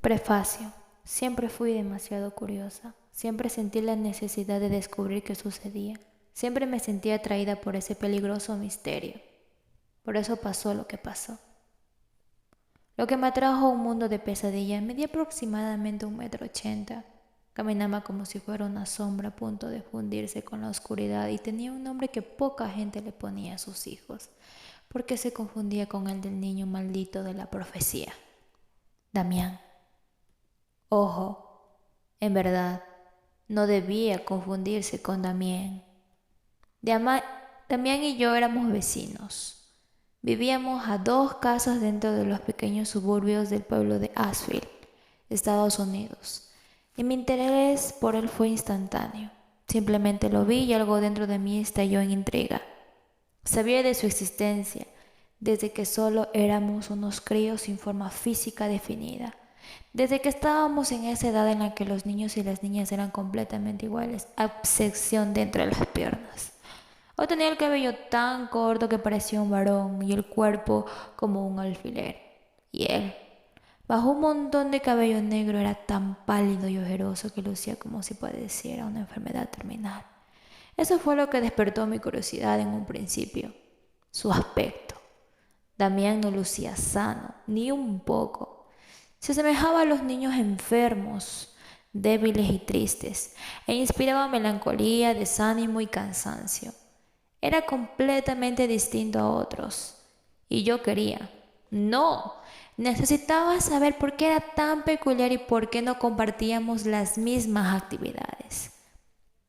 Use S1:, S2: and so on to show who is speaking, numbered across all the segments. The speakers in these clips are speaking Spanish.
S1: Prefacio. Siempre fui demasiado curiosa. Siempre sentí la necesidad de descubrir qué sucedía. Siempre me sentí atraída por ese peligroso misterio. Por eso pasó lo que pasó. Lo que me atrajo a un mundo de pesadilla. Medía aproximadamente 1,80 m. Caminaba como si fuera una sombra a punto de fundirse con la oscuridad y tenía un nombre que poca gente le ponía a sus hijos, porque se confundía con el del niño maldito de la profecía. Damián. Ojo, en verdad, no debía confundirse con Damián. Damián y yo éramos vecinos. Vivíamos a 2 casas dentro de los pequeños suburbios del pueblo de Asheville, Estados Unidos. Y mi interés por él fue instantáneo. Simplemente lo vi y algo dentro de mí estalló en intriga. Sabía de su existencia desde que solo éramos unos críos sin forma física definida. Desde que estábamos en esa edad en la que los niños y las niñas eran completamente iguales, a excepción de entre las piernas. O tenía el cabello tan corto que parecía un varón y el cuerpo como un alfiler. Y él, bajo un montón de cabello negro, era tan pálido y ojeroso que lucía como si padeciera una enfermedad terminal. Eso fue lo que despertó mi curiosidad en un principio. Su aspecto. Damián no lucía sano, ni un poco. Se asemejaba a los niños enfermos, débiles y tristes, e inspiraba melancolía, desánimo y cansancio. Era completamente distinto a otros. Y yo quería. No, necesitaba saber por qué era tan peculiar y por qué no compartíamos las mismas actividades.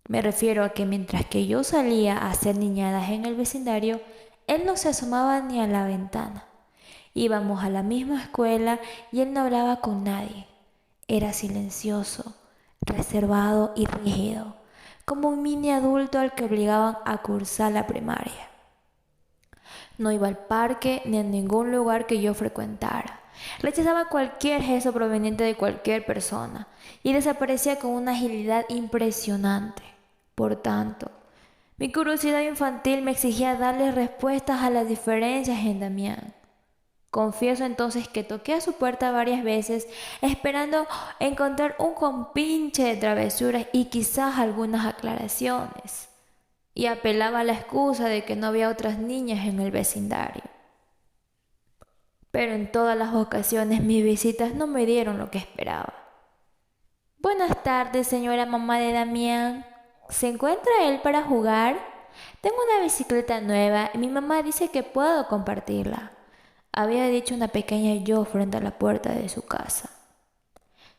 S1: Me refiero a que mientras que yo salía a hacer niñadas en el vecindario, él no se asomaba ni a la ventana. Íbamos a la misma escuela y él no hablaba con nadie. Era silencioso, reservado y rígido, como un mini adulto al que obligaban a cursar la primaria. No iba al parque ni a ningún lugar que yo frecuentara. Rechazaba cualquier gesto proveniente de cualquier persona y desaparecía con una agilidad impresionante. Por tanto, mi curiosidad infantil me exigía darle respuestas a las diferencias en Damián. Confieso entonces que toqué a su puerta varias veces, esperando encontrar un compinche de travesuras y quizás algunas aclaraciones. Y apelaba a la excusa de que no había otras niñas en el vecindario. Pero en todas las ocasiones mis visitas no me dieron lo que esperaba. Buenas tardes, señora mamá de Damián. ¿Se encuentra él para jugar? Tengo una bicicleta nueva y mi mamá dice que puedo compartirla, había dicho una pequeña yo frente a la puerta de su casa.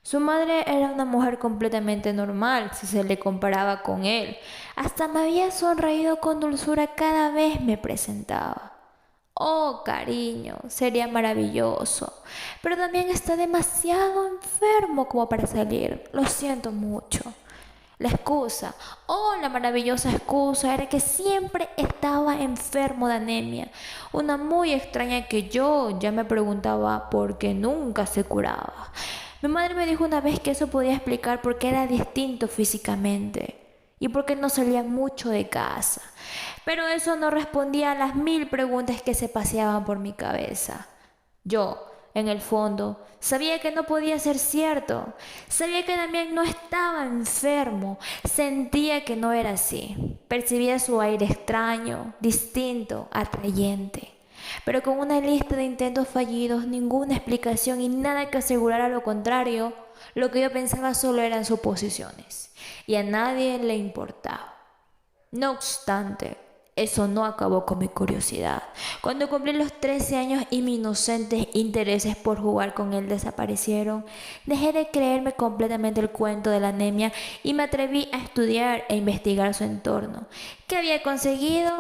S1: Su madre era una mujer completamente normal si se le comparaba con él. Hasta me había sonreído con dulzura cada vez me presentaba. Oh, cariño, sería maravilloso. Pero también está demasiado enfermo como para salir. Lo siento mucho. La excusa, la maravillosa excusa, era que siempre estaba enfermo de anemia, una muy extraña que yo ya me preguntaba por qué nunca se curaba. Mi madre me dijo una vez que eso podía explicar por qué era distinto físicamente y por qué no salía mucho de casa, pero eso no respondía a las 1000 preguntas que se paseaban por mi cabeza. Yo, en el fondo, sabía que no podía ser cierto. Sabía que Damián no estaba enfermo. Sentía que no era así. Percibía su aire extraño, distinto, atrayente. Pero con una lista de intentos fallidos, ninguna explicación y nada que asegurara lo contrario, lo que yo pensaba solo eran suposiciones. Y a nadie le importaba. No obstante, eso no acabó con mi curiosidad. Cuando cumplí los 13 años y mis inocentes intereses por jugar con él desaparecieron, dejé de creerme completamente el cuento de la anemia y me atreví a estudiar e investigar su entorno. ¿Qué había conseguido?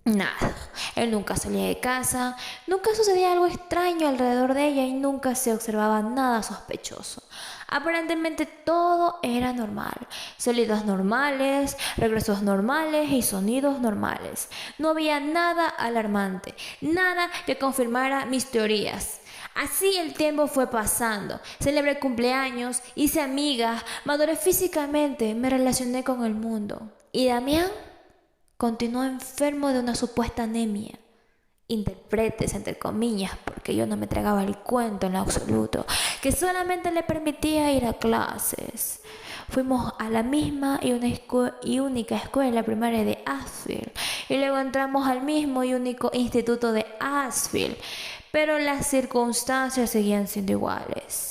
S1: Nada. Él nunca salía de casa, nunca sucedía algo extraño alrededor de ella y nunca se observaba nada sospechoso. Aparentemente todo era normal. Salidas normales, regresos normales y sonidos normales. No había nada alarmante, nada que confirmara mis teorías. Así el tiempo fue pasando. Celebré cumpleaños, hice amigas, maduré físicamente, me relacioné con el mundo. ¿Y Damián? Continuó enfermo de una supuesta anemia. intérpretes, entre comillas, porque yo no me tragaba el cuento en lo absoluto, que solamente le permitía ir a clases. Fuimos a la misma y única escuela primaria de Asheville y luego entramos al mismo y único instituto de Asheville, pero las circunstancias seguían siendo iguales.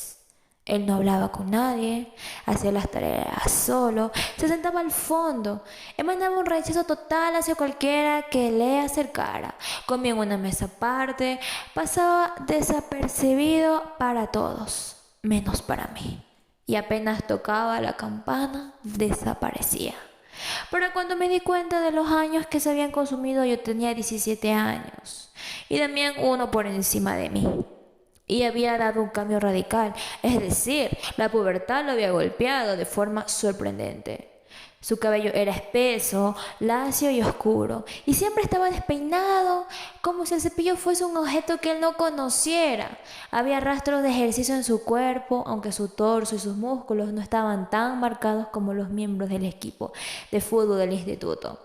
S1: Él no hablaba con nadie, hacía las tareas solo, se sentaba al fondo, emanaba un rechazo total hacia cualquiera que le acercara, comía en una mesa aparte, pasaba desapercibido para todos, menos para mí, y apenas tocaba la campana, desaparecía. Pero cuando me di cuenta de los años que se habían consumido, yo tenía 17 años, y Damián uno por encima de mí. Y había dado un cambio radical, es decir, la pubertad lo había golpeado de forma sorprendente. Su cabello era espeso, lacio y oscuro, y siempre estaba despeinado, como si el cepillo fuese un objeto que él no conociera. Había rastros de ejercicio en su cuerpo, aunque su torso y sus músculos no estaban tan marcados como los miembros del equipo de fútbol del instituto.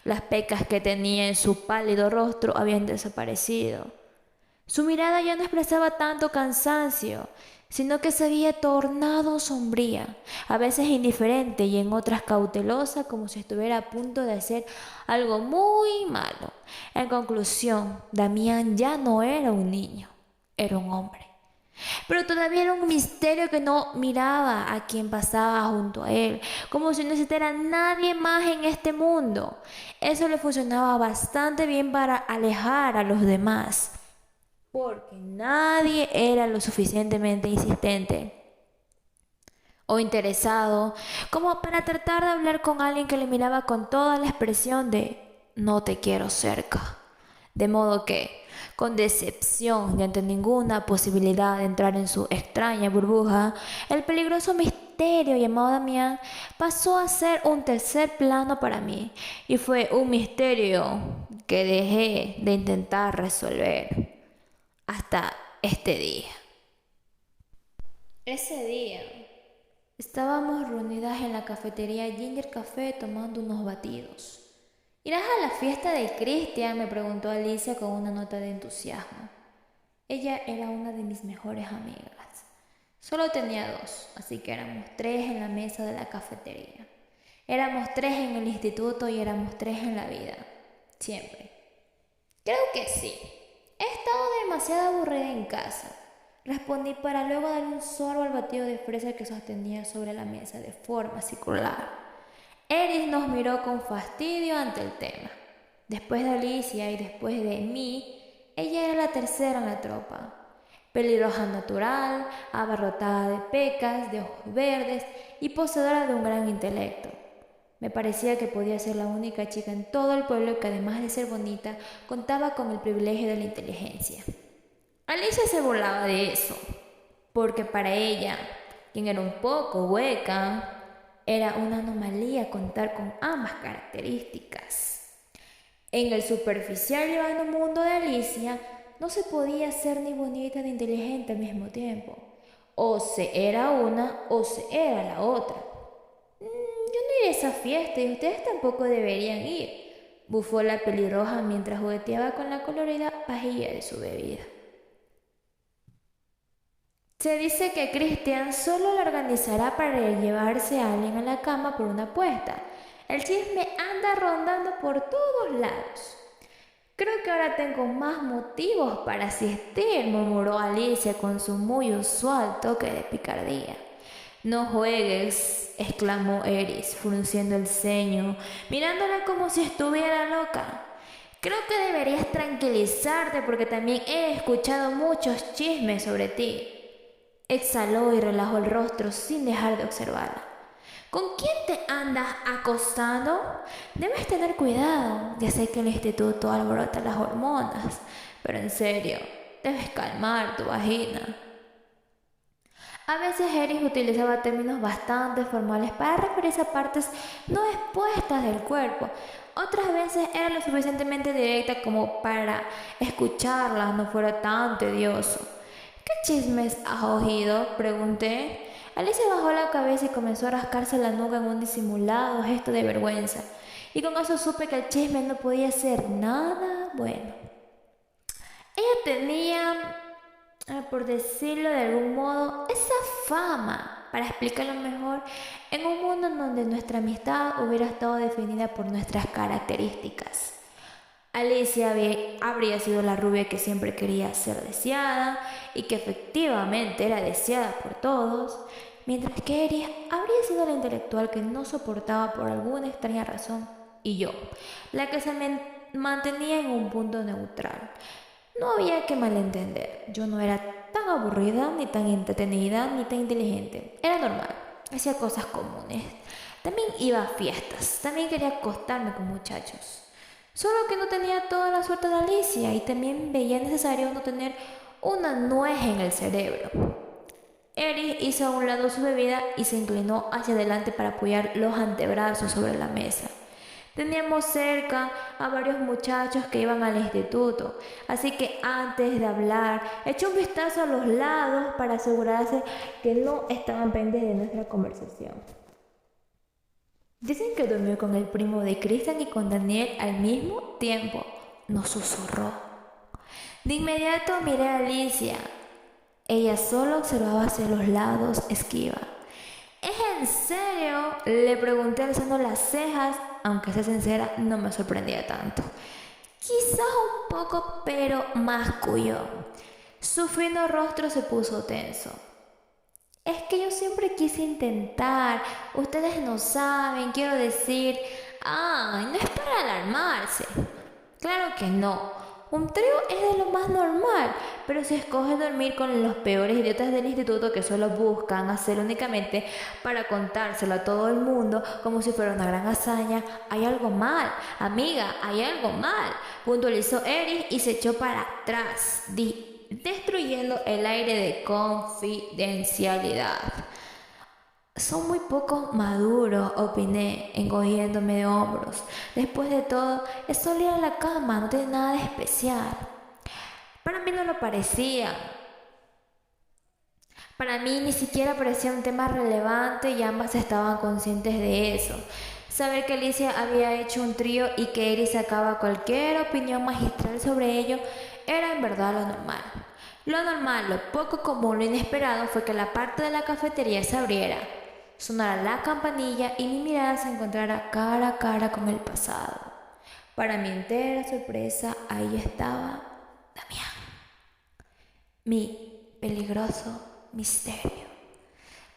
S1: Las pecas que tenía en su pálido rostro habían desaparecido. Su mirada ya no expresaba tanto cansancio, sino que se había tornado sombría, a veces indiferente y en otras cautelosa, como si estuviera a punto de hacer algo muy malo. En conclusión, Damián ya no era un niño, era un hombre. Pero todavía era un misterio que no miraba a quien pasaba junto a él, como si no existiera nadie más en este mundo. Eso le funcionaba bastante bien para alejar a los demás, porque nadie era lo suficientemente insistente o interesado como para tratar de hablar con alguien que le miraba con toda la expresión de no te quiero cerca. De modo que, con decepción y ante ninguna posibilidad de entrar en su extraña burbuja, el peligroso misterio llamado Damián pasó a ser un tercer plano para mí, y fue un misterio que dejé de intentar resolver hasta este día. Ese día estábamos reunidas en la cafetería Ginger Café tomando unos batidos. ¿Irás a la fiesta de Christian?, me preguntó Alicia con una nota de entusiasmo. Ella era una de mis mejores amigas. Solo tenía 2, así que éramos 3 en la mesa de la cafetería. Éramos 3 en el instituto y éramos 3 en la vida. Siempre. Creo que sí. He estado demasiado aburrida en casa, respondí para luego darle un sorbo al batido de fresa que sostenía sobre la mesa de forma circular. Eris nos miró con fastidio ante el tema. Después de Alicia y después de mí, ella era la tercera en la tropa. Pelirroja natural, abarrotada de pecas, de ojos verdes y poseedora de un gran intelecto. Me parecía que podía ser la única chica en todo el pueblo que, además de ser bonita, contaba con el privilegio de la inteligencia. Alicia se burlaba de eso, porque para ella, quien era un poco hueca, era una anomalía contar con ambas características. En el superficial y vano mundo de Alicia, no se podía ser ni bonita ni inteligente al mismo tiempo. O se era una o se era la otra. Yo no iré a esa fiesta y ustedes tampoco deberían ir, bufó la pelirroja mientras jugueteaba con la colorida pajilla de su bebida. Se dice que Christian solo lo organizará para llevarse a alguien a la cama por una apuesta. El chisme anda rondando por todos lados. Creo que ahora tengo más motivos para asistir, murmuró Alicia con su muy usual toque de picardía. No juegues, exclamó Eris, frunciendo el ceño, mirándola como si estuviera loca. Creo que deberías tranquilizarte porque también he escuchado muchos chismes sobre ti. Exhaló y relajó el rostro sin dejar de observarla. ¿Con quién te andas acostando? Debes tener cuidado. Ya sé que el instituto alborota las hormonas, pero en serio, debes calmar tu vagina. A veces Eris utilizaba términos bastante formales para referirse a partes no expuestas del cuerpo. Otras veces era lo suficientemente directa como para escucharla no fuera tan tedioso. ¿Qué chismes has oído?, pregunté. Alicia bajó la cabeza y comenzó a rascarse la nuca en un disimulado gesto de vergüenza. Y con eso supe que el chisme no podía ser nada bueno. Ella tenía, por decirlo de algún modo, esa fama, para explicarlo mejor, en un mundo en donde nuestra amistad hubiera estado definida por nuestras características. Alicia habría sido la rubia que siempre quería ser deseada y que efectivamente era deseada por todos, mientras que Eris habría sido la intelectual que no soportaba por alguna extraña razón, y yo, la que se mantenía en un punto neutral. No había que malentender, yo no era tan aburrida, ni tan entretenida, ni tan inteligente. Era normal, hacía cosas comunes. También iba a fiestas, también quería acostarme con muchachos. Solo que no tenía toda la suerte de Alicia y también veía necesario no tener una nuez en el cerebro. Eris hizo a un lado su bebida y se inclinó hacia adelante para apoyar los antebrazos sobre la mesa. Teníamos cerca a varios muchachos que iban al instituto, así que antes de hablar, echó un vistazo a los lados para asegurarse que no estaban pendientes de nuestra conversación. Dicen que durmió con el primo de Cristian y con Daniel al mismo tiempo, nos susurró. De inmediato miré a Alicia. Ella solo observaba hacia los lados, esquiva. ¿Es en serio? Le pregunté alzando las cejas, aunque sea sincera, no me sorprendía tanto. Quizás un poco, pero masculló. Su fino rostro se puso tenso. Es que yo siempre quise intentar, ustedes no saben, quiero decir... ¡Ay, no es para alarmarse! Claro que no. Un trío es de lo más normal, pero si escoges dormir con los peores idiotas del instituto que solo buscan hacerlo únicamente para contárselo a todo el mundo como si fuera una gran hazaña, hay algo mal, amiga, hay algo mal, puntualizó Eris y se echó para atrás, destruyendo el aire de confidencialidad. Son muy poco maduros, opiné, encogiéndome de hombros. Después de todo, es solo ir a la cama, no tiene nada de especial. Para mí no lo parecía. Para mí ni siquiera parecía un tema relevante y ambas estaban conscientes de eso. Saber que Alicia había hecho un trío y que Eris sacaba cualquier opinión magistral sobre ello era en verdad lo normal. Lo normal, lo poco común, lo inesperado fue que la parte de la cafetería se abriera, sonara la campanilla y mi mirada se encontrara cara a cara con el pasado. Para mi entera sorpresa, ahí estaba Damián, mi peligroso misterio.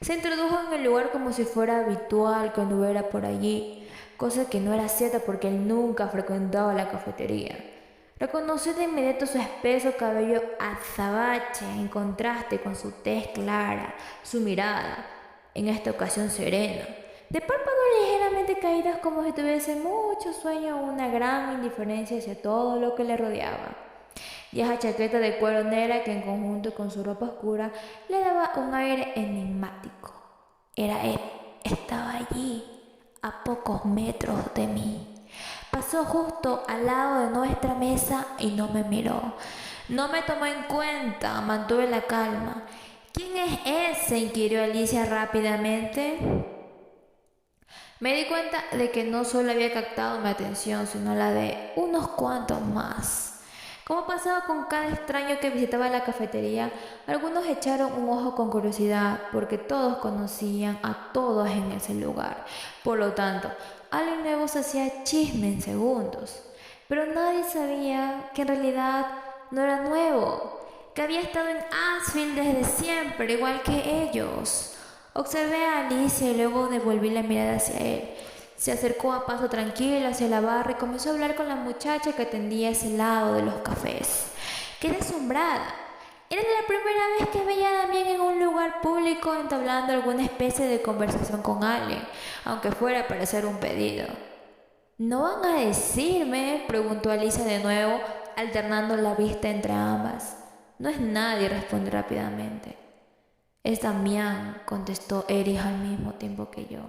S1: Se introdujo en el lugar como si fuera habitual que anduviera por allí, cosa que no era cierta porque él nunca frecuentaba la cafetería. Reconocí de inmediato su espeso cabello azabache en contraste con su tez clara, su mirada, en esta ocasión serena, de párpados ligeramente caídos como si tuviese mucho sueño o una gran indiferencia hacia todo lo que le rodeaba. Y esa chaqueta de cuero negra que en conjunto con su ropa oscura le daba un aire enigmático. Era él, estaba allí, a pocos metros de mí. Pasó justo al lado de nuestra mesa y no me miró. No me tomó en cuenta, mantuve la calma. ¿Quién es ese?, inquirió Alicia rápidamente. Me di cuenta de que no solo había captado mi atención, sino la de unos cuantos más. Como pasaba con cada extraño que visitaba la cafetería, algunos echaron un ojo con curiosidad, porque todos conocían a todos en ese lugar. Por lo tanto, alguien nuevo se hacía chisme en segundos. Pero nadie sabía que en realidad no era nuevo, que había estado en Ashfield desde siempre, igual que ellos. Observé a Alicia y luego devolví la mirada hacia él. Se acercó a paso tranquilo hacia la barra y comenzó a hablar con la muchacha que atendía ese lado de los cafés. Quedé asombrada. Era la primera vez que veía a Damián en un lugar público entablando alguna especie de conversación con alguien, aunque fuera para hacer un pedido. ¿No van a decirme?, preguntó Alicia de nuevo, alternando la vista entre ambas. No es nadie, respondí rápidamente. Es Damián, contestó Eris al mismo tiempo que yo.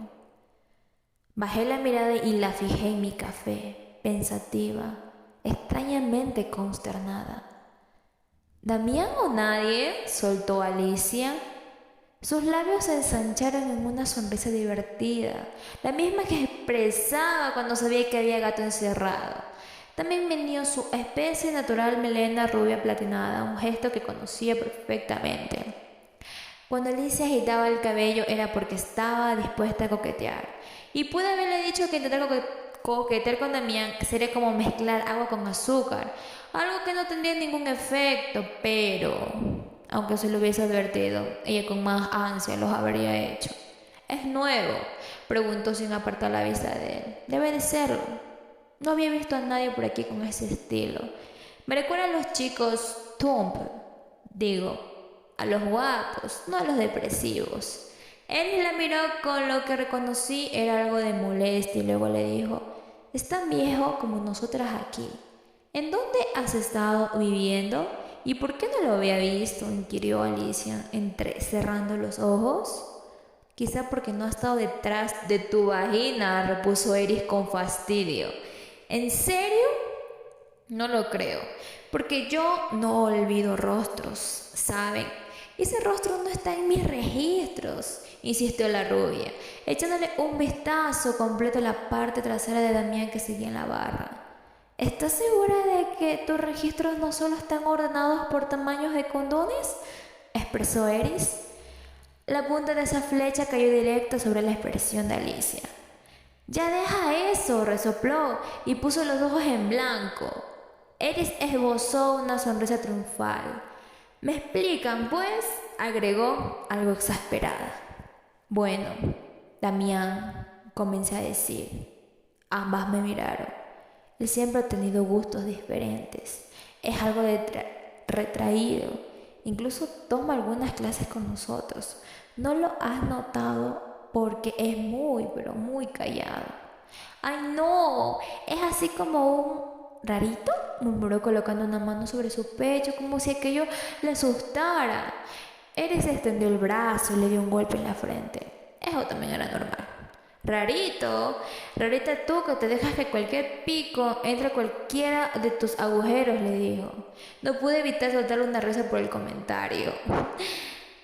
S1: Bajé la mirada y la fijé en mi café, pensativa, extrañamente consternada. ¿Damián o nadie?, soltó Alicia. Sus labios se ensancharon en una sonrisa divertida, la misma que expresaba cuando sabía que había gato encerrado. También venía su especie natural melena rubia platinada, un gesto que conocía perfectamente. Cuando Alicia agitaba el cabello era porque estaba dispuesta a coquetear. Y pude haberle dicho que intentar coquetear con Damián sería como mezclar agua con azúcar, algo que no tendría ningún efecto, pero aunque se lo hubiese advertido, ella con más ansia los habría hecho. ¿Es nuevo?, preguntó sin apartar la vista de él. Debe de serlo. No había visto a nadie por aquí con ese estilo. Me recuerda a los chicos Tump, digo, a los guapos, no a los depresivos. Él la miró con lo que reconocí era algo de molestia y luego le dijo: es tan viejo como nosotras aquí. ¿En dónde has estado viviendo? ¿Y por qué no lo había visto?, inquirió Alicia, cerrando los ojos. Quizá porque no ha estado detrás de tu vagina, repuso Eris con fastidio. ¿En serio? No lo creo, porque yo no olvido rostros, ¿saben? Ese rostro no está en mis registros, insistió la rubia, echándole un vistazo completo a la parte trasera de Damián que seguía en la barra. ¿Estás segura de que tus registros no solo están ordenados por tamaños de condones?, expresó Eris. La punta de esa flecha cayó directa sobre la expresión de Alicia. Ya deja eso, resopló y puso los ojos en blanco. Eris esbozó una sonrisa triunfal. ¿Me explican, pues?, agregó, algo exasperada. Bueno, Damián, comencé a decir. Ambas me miraron. Él siempre ha tenido gustos diferentes. Es algo retraído. Incluso toma algunas clases con nosotros. ¿No lo has notado? Porque es muy, pero muy callado. ¡Ay, no! Es así como un rarito, murmuró colocando una mano sobre su pecho como si aquello le asustara. Eris extendió el brazo y le dio un golpe en la frente. Eso también era normal. Rarito, rarita tú que te dejas que cualquier pico entre cualquiera de tus agujeros, le dijo. No pude evitar soltarle una risa por el comentario.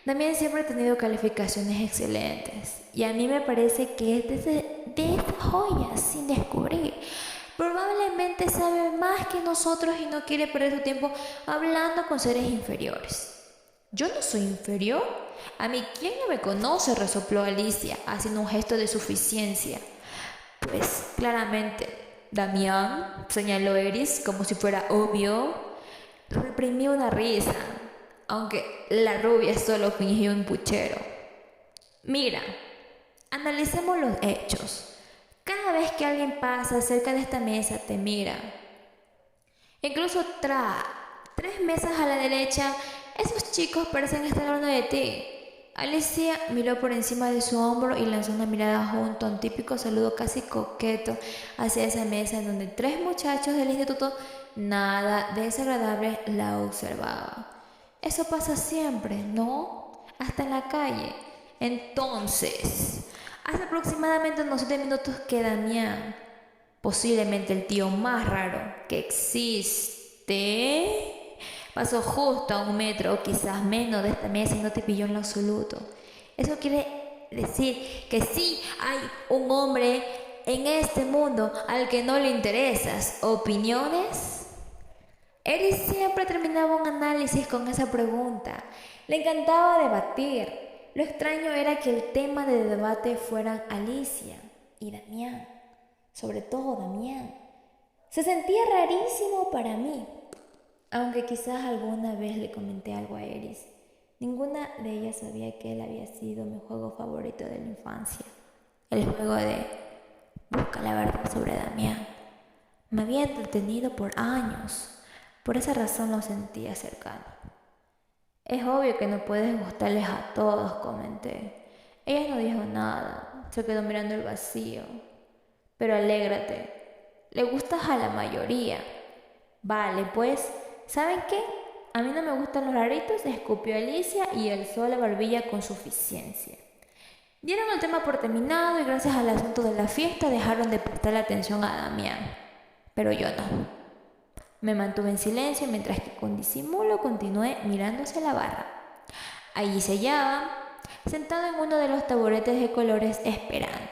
S1: También siempre ha tenido calificaciones excelentes y a mí me parece que es de esas joyas sin descubrir. Probablemente sabe más que nosotros y no quiere perder su tiempo hablando con seres inferiores. ¿Yo no soy inferior? A mí, ¿quién no me conoce?, resopló Alicia, haciendo un gesto de suficiencia. Pues, claramente, Damián, señaló Eris, como si fuera obvio. Reprimió una risa, aunque la rubia solo fingió un puchero. Mira, analicemos los hechos. Cada vez que alguien pasa cerca de esta mesa, te mira. Incluso 3 mesas a la derecha, esos chicos parecen estar hablando de ti. Alicia miró por encima de su hombro y lanzó una mirada junto a un típico saludo casi coqueto hacia esa mesa en donde 3 muchachos del instituto nada desagradable la observaban. Eso pasa siempre, ¿no? Hasta en la calle. Entonces, hace aproximadamente unos 7 minutos que Damián, posiblemente el tío más raro que existe, pasó justo a 1 metro o quizás menos de esta mesa y no te pilló en lo absoluto. Eso quiere decir que sí hay un hombre en este mundo al que no le interesas. ¿Opiniones? Eris siempre terminaba un análisis con esa pregunta. Le encantaba debatir. Lo extraño era que el tema de debate fueran Alicia y Damián. Sobre todo Damián. Se sentía rarísimo para mí. Aunque quizás alguna vez le comenté algo a Eris, ninguna de ellas sabía que él había sido mi juego favorito de la infancia. El juego de busca la verdad sobre Damián. Me había entretenido por años. Por esa razón lo sentía cercano. Es obvio que no puedes gustarles a todos, comenté. Ella no dijo nada, se quedó mirando el vacío. Pero alégrate, le gustas a la mayoría. Vale, pues, ¿saben qué? A mí no me gustan los raritos, escupió Alicia y alzó la barbilla con suficiencia. Dieron el tema por terminado y gracias al asunto de la fiesta dejaron de prestarle atención a Damián. Pero yo no. Me mantuve en silencio mientras que con disimulo continué mirándose la barra. Allí se hallaba, sentado en uno de los taburetes de colores esperando.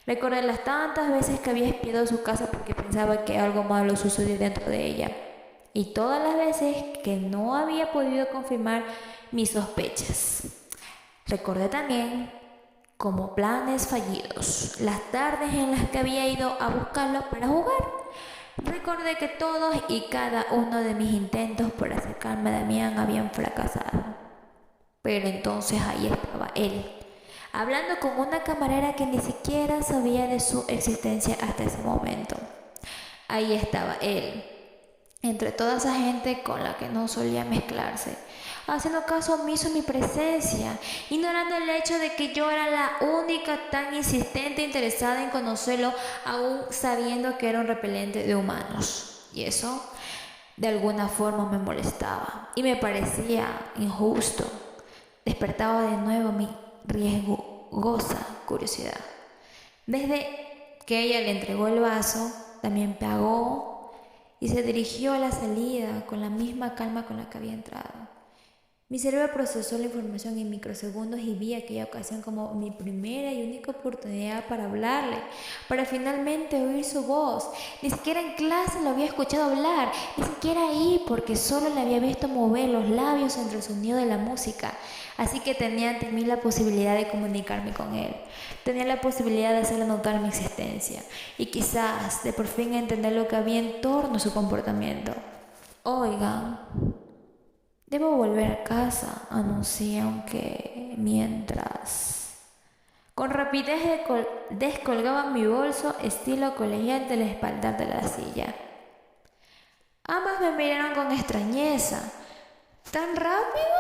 S1: Recordé las tantas veces que había espiado su casa porque pensaba que algo malo sucedió dentro de ella, y todas las veces que no había podido confirmar mis sospechas. Recordé también, como planes fallidos, las tardes en las que había ido a buscarlo para jugar. Recordé que todos y cada uno de mis intentos por acercarme a Damián habían fracasado. Pero entonces ahí estaba él, hablando con una camarera que ni siquiera sabía de su existencia hasta ese momento. Ahí estaba él, entre toda esa gente con la que no solía mezclarse, haciendo caso omiso a mi presencia, ignorando el hecho de que yo era la única tan insistente e interesada en conocerlo, aún sabiendo que era un repelente de humanos. Y eso, de alguna forma, me molestaba y me parecía injusto. Despertaba de nuevo mi riesgosa curiosidad. Desde que ella le entregó el vaso, también pagó y se dirigió a la salida con la misma calma con la que había entrado. Mi cerebro procesó la información en microsegundos y vi aquella ocasión como mi primera y única oportunidad para hablarle, para finalmente oír su voz. Ni siquiera en clase lo había escuchado hablar, ni siquiera ahí, porque solo le había visto mover los labios entre el sonido de la música. Así que tenía ante mí la posibilidad de comunicarme con él. Tenía la posibilidad de hacerle notar mi existencia y quizás de por fin entender lo que había en torno a su comportamiento. Oigan, debo volver a casa, anuncié, aunque mientras. Con rapidez descolgaba mi bolso estilo colegial del espaldar de la silla. Ambas me miraron con extrañeza. ¿Tan rápido?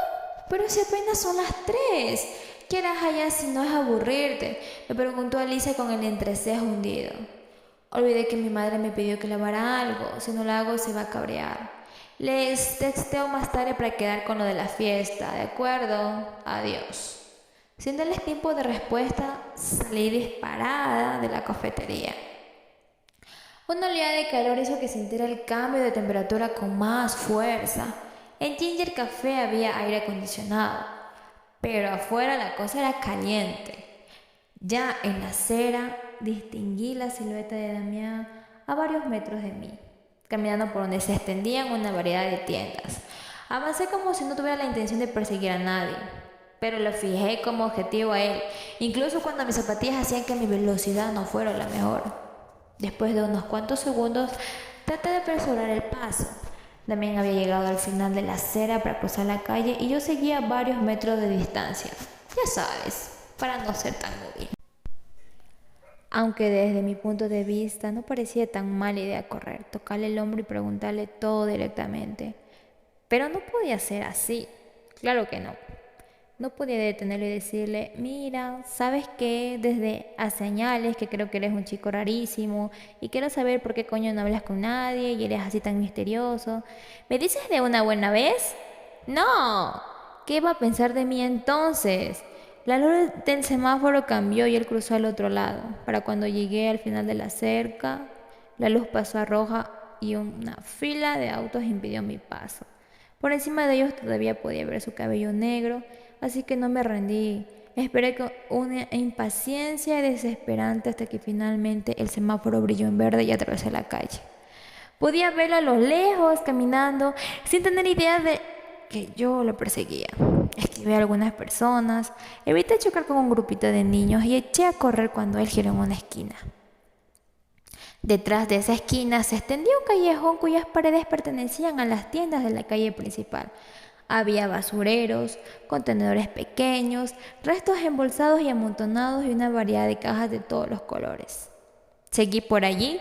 S1: Pero si apenas son las 3. ¿Qué harás allá si no es aburrirte?, me preguntó Alicia con el entrecejo hundido. Olvidé que mi madre me pidió que lavara algo. Si no lo hago se va a cabrear. Les texteo más tarde para quedar con lo de la fiesta, ¿de acuerdo? Adiós. Sin darles tiempo de respuesta, salí disparada de la cafetería. Una oleada de calor hizo que sintiera el cambio de temperatura con más fuerza. En Ginger Café había aire acondicionado, pero afuera la cosa era caliente. Ya en la acera distinguí la silueta de Damián a varios metros de mí, caminando por donde se extendían una variedad de tiendas. Avancé como si no tuviera la intención de perseguir a nadie, pero lo fijé como objetivo a él, incluso cuando mis zapatillas hacían que mi velocidad no fuera la mejor. Después de unos cuantos segundos, traté de apresurar el paso. Damián había llegado al final de la acera para cruzar la calle y yo seguía a varios metros de distancia. Ya sabes, para no ser tan móvil. Aunque desde mi punto de vista no parecía tan mala idea correr, tocarle el hombro y preguntarle todo directamente. Pero no podía ser así. Claro que no. No podía detenerlo y decirle: mira, ¿sabes qué? Desde hace señales que creo que eres un chico rarísimo y quiero saber por qué coño no hablas con nadie y eres así tan misterioso. ¿Me dices de una buena vez? No. ¿Qué va a pensar de mí entonces? La luz del semáforo cambió y él cruzó al otro lado. Para cuando llegué al final de la cerca, la luz pasó a roja y una fila de autos impidió mi paso. Por encima de ellos todavía podía ver su cabello negro, así que no me rendí. Esperé con una impaciencia desesperante hasta que finalmente el semáforo brilló en verde y atravesé la calle. Podía verlo a lo lejos caminando sin tener idea de que yo lo perseguía. Esquivé a algunas personas, evité chocar con un grupito de niños y eché a correr cuando él giró en una esquina. Detrás de esa esquina se extendía un callejón cuyas paredes pertenecían a las tiendas de la calle principal. Había basureros, contenedores pequeños, restos embolsados y amontonados y una variedad de cajas de todos los colores. Seguí por allí,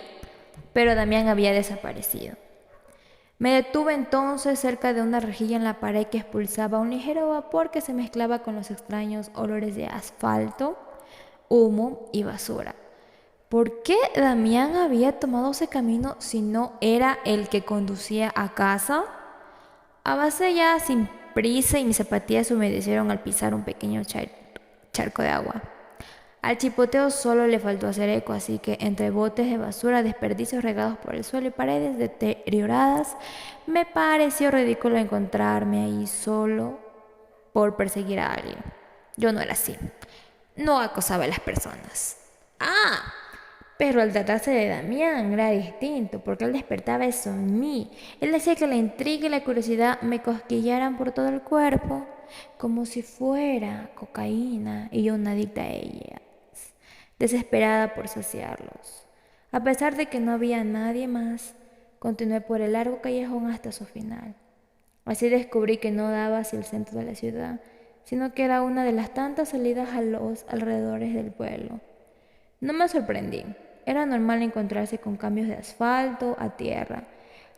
S1: pero Damián había desaparecido. Me detuve entonces cerca de una rejilla en la pared que expulsaba un ligero vapor que se mezclaba con los extraños olores de asfalto, humo y basura. ¿Por qué Damián había tomado ese camino si no era el que conducía a casa? Avancé ya sin prisa y mis zapatillas se humedecieron al pisar un pequeño charco de agua. Al chipoteo solo le faltó hacer eco, así que entre botes de basura, desperdicios regados por el suelo y paredes deterioradas, me pareció ridículo encontrarme ahí solo por perseguir a alguien. Yo no era así. No acosaba a las personas. Ah, pero al tratarse de Damián era distinto, porque él despertaba eso en mí. Él hacía que la intriga y la curiosidad me cosquillaran por todo el cuerpo, como si fuera cocaína y yo una adicta a ella, desesperada por saciarlos. A pesar de que no había nadie más, continué por el largo callejón hasta su final. Así descubrí que no daba hacia el centro de la ciudad, sino que era una de las tantas salidas a los alrededores del pueblo. No me sorprendí. Era normal encontrarse con cambios de asfalto a tierra,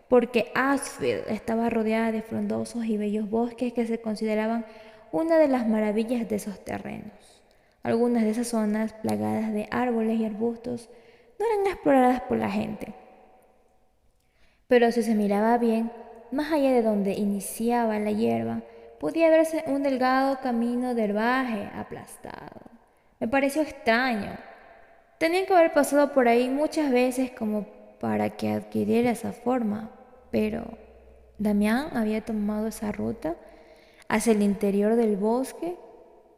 S1: porque Ashfield estaba rodeada de frondosos y bellos bosques que se consideraban una de las maravillas de esos terrenos. Algunas de esas zonas, plagadas de árboles y arbustos, no eran exploradas por la gente. Pero si se miraba bien, más allá de donde iniciaba la hierba, podía verse un delgado camino de herbaje aplastado. Me pareció extraño. Tenía que haber pasado por ahí muchas veces como para que adquiriera esa forma, pero Damián había tomado esa ruta hacia el interior del bosque.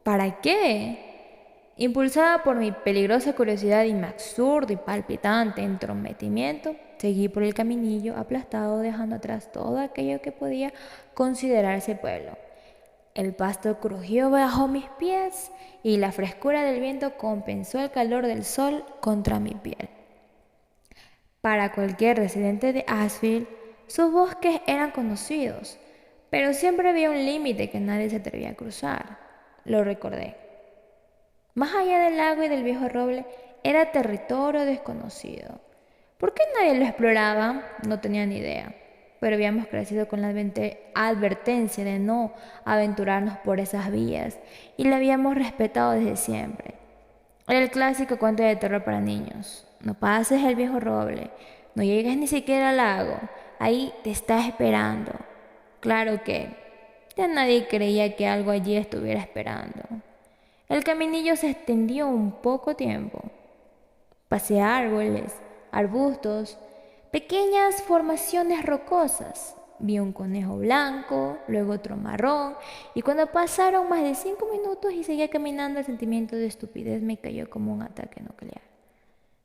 S1: ¿Para qué? Impulsada por mi peligrosa curiosidad y mi absurdo y palpitante entrometimiento, seguí por el caminillo aplastado, dejando atrás todo aquello que podía considerarse pueblo. El pasto crujió bajo mis pies y la frescura del viento compensó el calor del sol contra mi piel. Para cualquier residente de Ashfield, sus bosques eran conocidos, pero siempre había un límite que nadie se atrevía a cruzar. Lo recordé. Más allá del lago y del viejo roble, era territorio desconocido. ¿Por qué nadie lo exploraba? No tenía ni idea, pero habíamos crecido con la advertencia de no aventurarnos por esas vías y la habíamos respetado desde siempre. Era el clásico cuento de terror para niños. No pases el viejo roble, no llegues ni siquiera al lago, ahí te está esperando. Claro que ya nadie creía que algo allí estuviera esperando. El caminillo se extendió un poco tiempo. Pasé árboles, arbustos, pequeñas formaciones rocosas. Vi un conejo blanco, luego otro marrón, y cuando pasaron más de 5 minutos y seguía caminando, el sentimiento de estupidez me cayó como un ataque nuclear.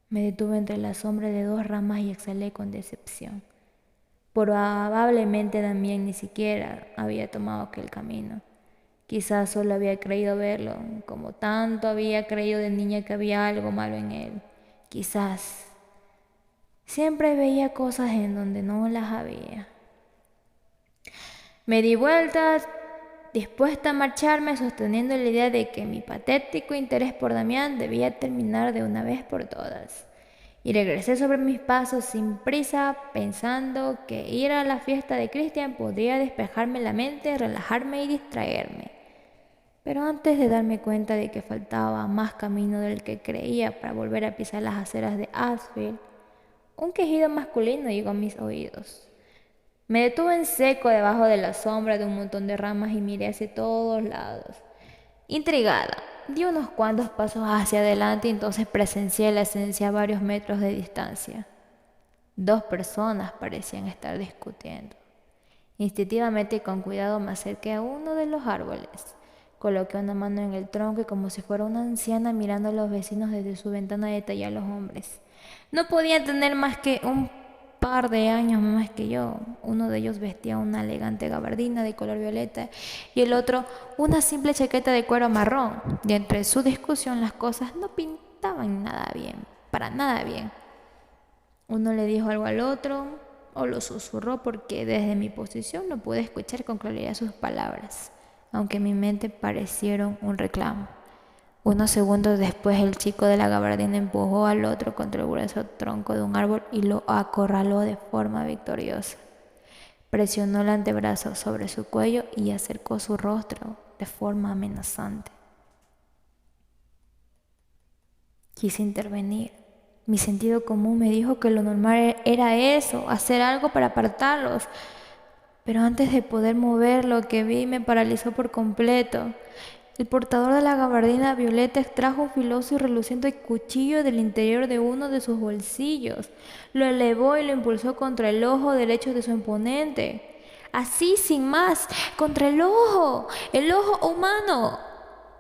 S1: Me detuve entre la sombra de 2 ramas y exhalé con decepción. Probablemente Damián ni siquiera había tomado aquel camino. Quizás solo había creído verlo, como tanto había creído de niña que había algo malo en él. Quizás siempre veía cosas en donde no las había. Me di vueltas, dispuesta a marcharme, sosteniendo la idea de que mi patético interés por Damián debía terminar de una vez por todas. Y regresé sobre mis pasos sin prisa, pensando que ir a la fiesta de Christian podría despejarme la mente, relajarme y distraerme. Pero antes de darme cuenta de que faltaba más camino del que creía para volver a pisar las aceras de Ashfield, un quejido masculino llegó a mis oídos. Me detuve en seco debajo de la sombra de un montón de ramas y miré hacia todos lados. Intrigada, di unos cuantos pasos hacia adelante y entonces presencié la esencia a varios metros de distancia. 2 personas parecían estar discutiendo. Instintivamente y con cuidado me acerqué a uno de los árboles. Coloqué una mano en el tronco y como si fuera una anciana mirando a los vecinos desde su ventana detallé a los hombres. No podían tener más que un par de años más que yo. Uno de ellos vestía una elegante gabardina de color violeta y el otro una simple chaqueta de cuero marrón. Y entre su discusión las cosas no pintaban nada bien, para nada bien. Uno le dijo algo al otro o lo susurró porque desde mi posición no pude escuchar con claridad sus palabras, aunque en mi mente parecieron un reclamo. Unos segundos después el chico de la gabardina empujó al otro contra el grueso tronco de un árbol y lo acorraló de forma victoriosa. Presionó el antebrazo sobre su cuello y acercó su rostro de forma amenazante. Quise intervenir. Mi sentido común me dijo que lo normal era eso, hacer algo para apartarlos. Pero antes de poder mover, lo que vi me paralizó por completo. El portador de la gabardina violeta extrajo un filoso y reluciente cuchillo del interior de uno de sus bolsillos. Lo elevó y lo impulsó contra el ojo derecho de su oponente. Así, sin más, contra el ojo humano.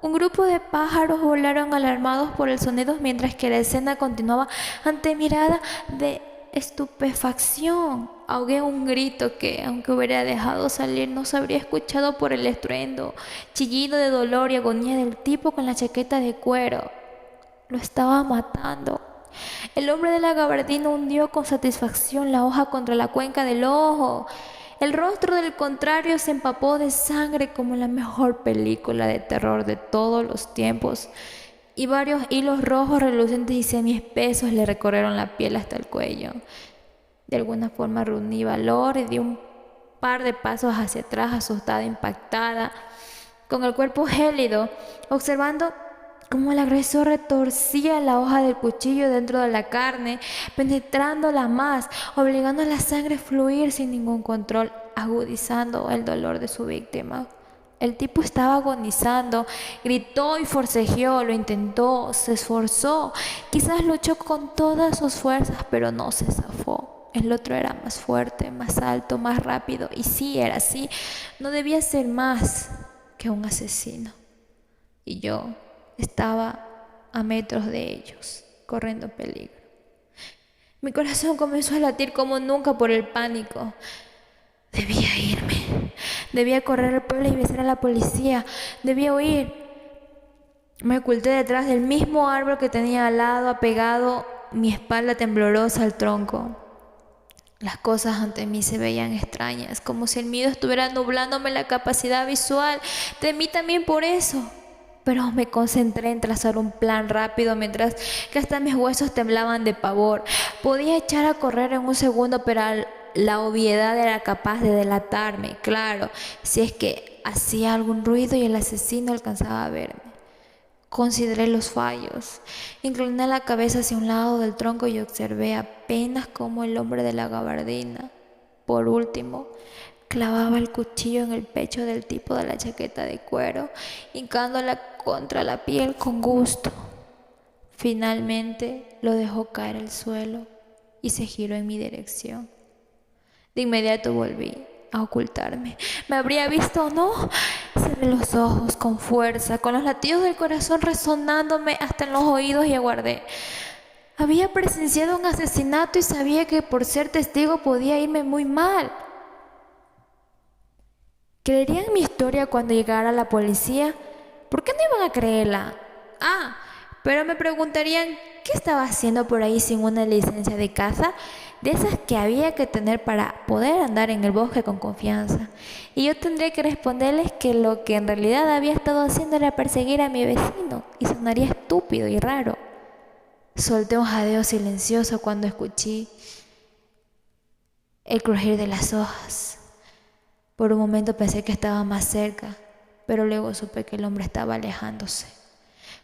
S1: Un grupo de pájaros volaron alarmados por el sonido mientras que la escena continuaba ante mirada de estupefacción. Ahogué un grito que, aunque hubiera dejado salir, no se habría escuchado por el estruendo, chillido de dolor y agonía del tipo con la chaqueta de cuero. Lo estaba matando. El hombre de la gabardina hundió con satisfacción la hoja contra la cuenca del ojo. El rostro del contrario se empapó de sangre como en la mejor película de terror de todos los tiempos, y varios hilos rojos relucientes y semiespesos le recorrieron la piel hasta el cuello. De alguna forma reuní valor y di un par de pasos hacia atrás, asustada, impactada, con el cuerpo gélido, observando cómo el agresor retorcía la hoja del cuchillo dentro de la carne, penetrándola más, obligando a la sangre a fluir sin ningún control, agudizando el dolor de su víctima. El tipo estaba agonizando, gritó y forcejeó, lo intentó, se esforzó, quizás luchó con todas sus fuerzas, pero no se zafó. El otro era más fuerte, más alto, más rápido, y sí, era así, no debía ser más que un asesino. Y yo estaba a metros de ellos, corriendo peligro. Mi corazón comenzó a latir como nunca por el pánico. Debía irme, debía correr al pueblo y besar a la policía, debía huir. Me oculté detrás del mismo árbol que tenía al lado, apegado mi espalda temblorosa al tronco. Las cosas ante mí se veían extrañas, como si el miedo estuviera nublándome la capacidad visual. Temí también por eso, pero me concentré en trazar un plan rápido mientras que hasta mis huesos temblaban de pavor. Podía echar a correr en un segundo, pero la obviedad era capaz de delatarme, claro, si es que hacía algún ruido y el asesino alcanzaba a verme. Consideré los fallos, incliné la cabeza hacia un lado del tronco y observé apenas cómo el hombre de la gabardina, por último, clavaba el cuchillo en el pecho del tipo de la chaqueta de cuero, hincándola contra la piel con gusto. Finalmente lo dejó caer al suelo y se giró en mi dirección. De inmediato volví a ocultarme. ¿Me habría visto o no? Cerré los ojos con fuerza, con los latidos del corazón resonándome hasta en los oídos, y aguardé. Había presenciado un asesinato y sabía que por ser testigo podía irme muy mal. ¿Creerían mi historia cuando llegara la policía? ¿Por qué no iban a creerla? Pero me preguntarían, ¿qué estaba haciendo por ahí sin una licencia de caza? De esas que había que tener para poder andar en el bosque con confianza. Y yo tendría que responderles que lo que en realidad había estado haciendo era perseguir a mi vecino, y sonaría estúpido y raro. Solté un jadeo silencioso cuando escuché el crujir de las hojas. Por un momento pensé que estaba más cerca, pero luego supe que el hombre estaba alejándose.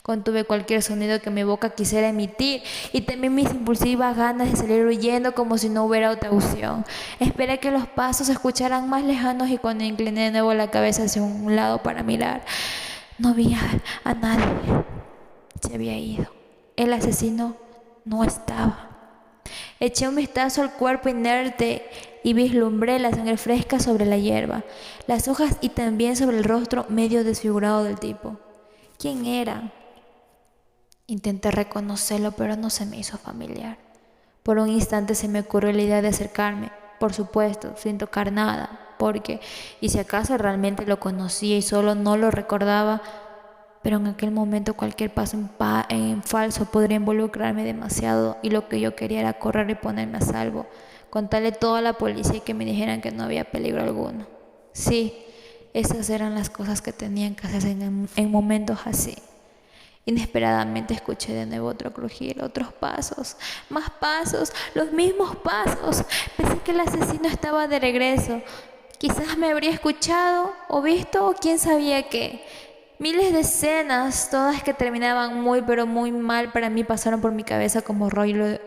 S1: Contuve cualquier sonido que mi boca quisiera emitir y temí mis impulsivas ganas de salir huyendo como si no hubiera otra opción. Esperé que los pasos se escucharan más lejanos y cuando incliné de nuevo la cabeza hacia un lado para mirar, no vi a nadie. Se había ido. El asesino no estaba. Eché un vistazo al cuerpo inerte y vislumbré la sangre fresca sobre la hierba, las hojas y también sobre el rostro medio desfigurado del tipo. ¿Quién era? Intenté reconocerlo, pero no se me hizo familiar. Por un instante se me ocurrió la idea de acercarme, por supuesto, sin tocar nada, porque, y si acaso realmente lo conocía y solo no lo recordaba, pero en aquel momento cualquier paso en falso podría involucrarme demasiado, y lo que yo quería era correr y ponerme a salvo, contarle todo a la policía y que me dijeran que no había peligro alguno. Sí, esas eran las cosas que tenían que hacerse en momentos así. Inesperadamente escuché de nuevo otro crujir, otros pasos, más pasos, los mismos pasos. Pensé que el asesino estaba de regreso. Quizás me habría escuchado o visto, o quién sabía qué. Miles de escenas, todas que terminaban muy pero muy mal para mí, pasaron por mi cabeza como rollo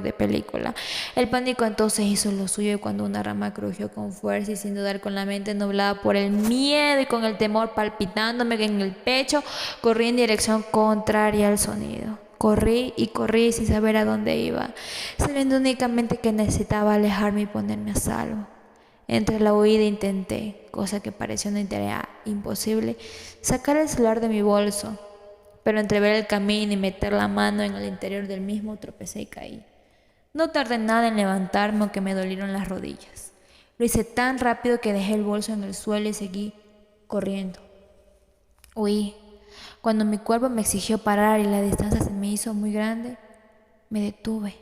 S1: de película. El pánico entonces hizo lo suyo, y cuando una rama crujió con fuerza y sin dudar, con la mente nublada por el miedo y con el temor palpitándome en el pecho, corrí en dirección contraria al sonido. Corrí y corrí sin saber a dónde iba, sabiendo únicamente que necesitaba alejarme y ponerme a salvo. Entre la huida intenté, cosa que pareció una tarea imposible, sacar el celular de mi bolso, pero entre ver el camino y meter la mano en el interior del mismo tropecé y caí. No tardé nada en levantarme, aunque me dolieron las rodillas. Lo hice tan rápido que dejé el bolso en el suelo y seguí corriendo. Huí. Cuando mi cuerpo me exigió parar y la distancia se me hizo muy grande, me detuve.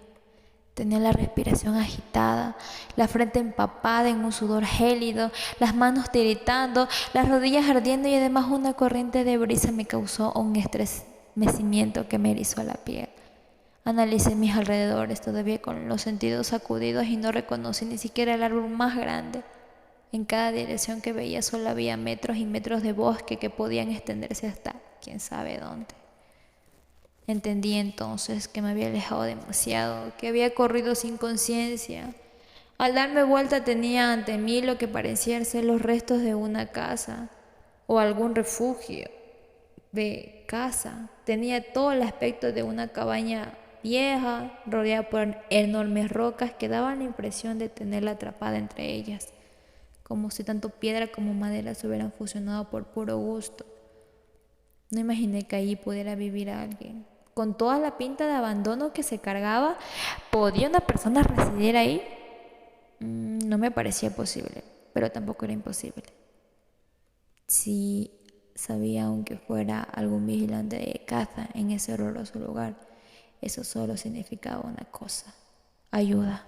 S1: Tenía la respiración agitada, la frente empapada en un sudor gélido, las manos tiritando, las rodillas ardiendo y además una corriente de brisa me causó un estremecimiento que me erizó la piel. Analicé mis alrededores todavía con los sentidos sacudidos y no reconocí ni siquiera el árbol más grande. En cada dirección que veía solo había metros y metros de bosque que podían extenderse hasta quién sabe dónde. Entendí entonces que me había alejado demasiado, que había corrido sin conciencia. Al darme vuelta tenía ante mí lo que parecían ser los restos de una casa o algún refugio de casa. Tenía todo el aspecto de una cabaña vieja, rodeada por enormes rocas que daban la impresión de tenerla atrapada entre ellas, como si tanto piedra como madera se hubieran fusionado por puro gusto. No imaginé que allí pudiera vivir alguien. Con toda la pinta de abandono que se cargaba, ¿podía una persona residir ahí? No me parecía posible, pero tampoco era imposible. Si sabía, aunque fuera algún vigilante de caza en ese horroroso lugar, eso solo significaba una cosa: ayuda.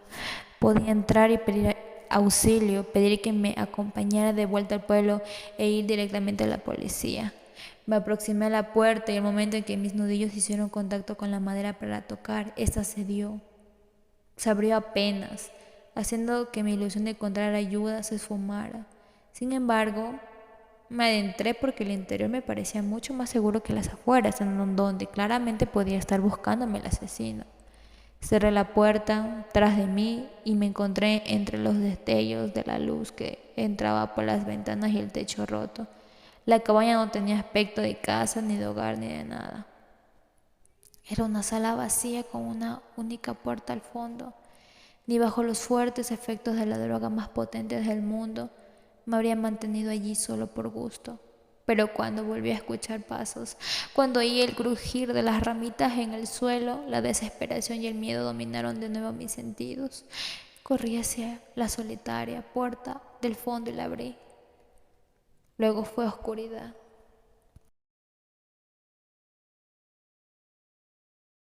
S1: Podía entrar y pedir auxilio, pedir que me acompañara de vuelta al pueblo e ir directamente a la policía. Me aproximé a la puerta y el momento en que mis nudillos hicieron contacto con la madera para tocar, esta cedió. Se abrió apenas, haciendo que mi ilusión de encontrar ayuda se esfumara. Sin embargo, me adentré porque el interior me parecía mucho más seguro que las afueras, en donde claramente podía estar buscándome el asesino. Cerré la puerta tras de mí y me encontré entre los destellos de la luz que entraba por las ventanas y el techo roto. La cabaña no tenía aspecto de casa, ni de hogar, ni de nada. Era una sala vacía con una única puerta al fondo. Ni bajo los fuertes efectos de la droga más potentes del mundo me habría mantenido allí solo por gusto. Pero cuando volví a escuchar pasos, cuando oí el crujir de las ramitas en el suelo, la desesperación y el miedo dominaron de nuevo mis sentidos. Corrí hacia la solitaria puerta del fondo y la abrí. Luego fue oscuridad.